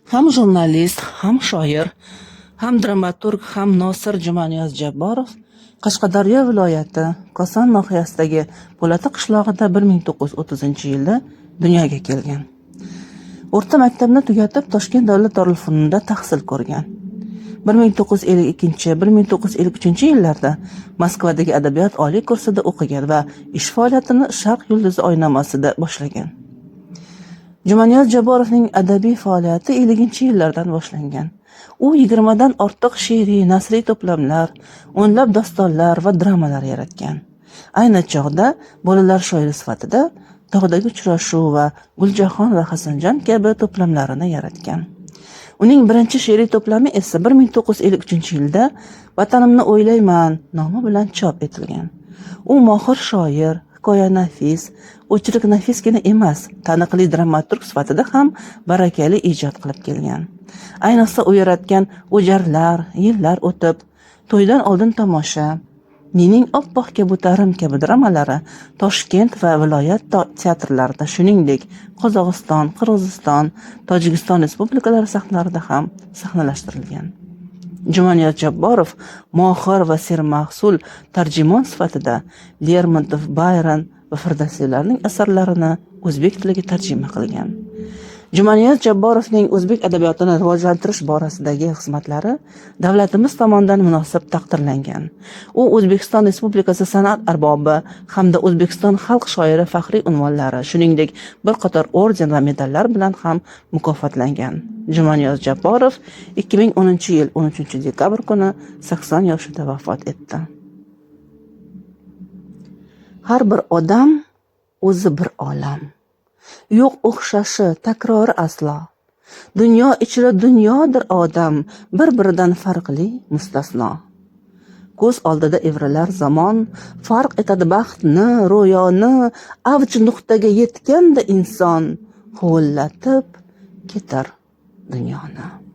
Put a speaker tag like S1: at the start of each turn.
S1: Ham jurnalist, ham shoir, ham dramaturg, ham Nosir Jumaniyaz Jabborov Qashqadaryo viloyati Koson nohiyasidagi Po'lati qishlog'ida 1930-yilda dunyoga kelgan. O'rta maktabni tugatib Toshkent davlat darulfununida tahsil ko'rgan. 1952-1953 yillarda Moskvadagi adabiyot oliy kursida o'qigan va ish faoliyatini Sharq yulduzi oynamasida boshlagan. Jumaniyaz Jabborovning adabiy faoliyati 50-yillardan boshlangan. U 20 dan ortiq she'riy, nasriy to'plamlar, o'nlab dostonlar va dramalar yaratgan. Ayni chog'da bolalar shoiri sifatida Tog'dagi uchrashuv va Guljahon va Hasanjon kabi to'plamlarini yaratgan. Uning birinchi she'riy to'plami esa 1953-yilda Vatanimni o'ylayman nomi bilan chop etilgan. U mohir shoir, hikoya nafis, o'chiriq nafisgina emas, taniqli dramaturg sifatida ham barakali ijod qilib kelgan. Ayniqsa u yaratgan o'jarlar, yillar o'tib, to'ydan oldin tomosha, Mening oppoq kabutarim kabi dramalari Toshkent va viloyat teatrlarida, shuningdek Qozog'iston, Qirg'iziston, Tojikiston respublikalari sahnalarida ham sahnalashtirilgan. Jumaniyaz Jabborov mohir va sermahsul tarjimon sifatida Lermontov, Bayron va Firdavsiylarning asarlarini o'zbek tiliga tarjima qilgan. Jumaniyaz Jabborovning o'zbek adabiyotini rivojlantirish borasidagi xizmatlari davlatimiz tomonidan munosib taqdirlangan. U O'zbekiston Respublikasi san'at arbobi hamda O'zbekiston xalq shoiri faxriy unvonlari, shuningdek bir qator orden va medallar bilan ham mukofotlangan. Jumaniyaz Jabborov 2010-yil 13-dekabr kuni 80 yoshida vafot etdi. Har bir odam o'zi bir olam. Yo'q o'xshashi, takrori aslo. Dunyo ichra dunyodir odam, bir-biridan farqli, mustasno. Ko'z oldida evrilar zamon, farq etadi baxtni, ro'yoni, avj nuqtaga yetganda inson, ho'llatib ketar dunyoni.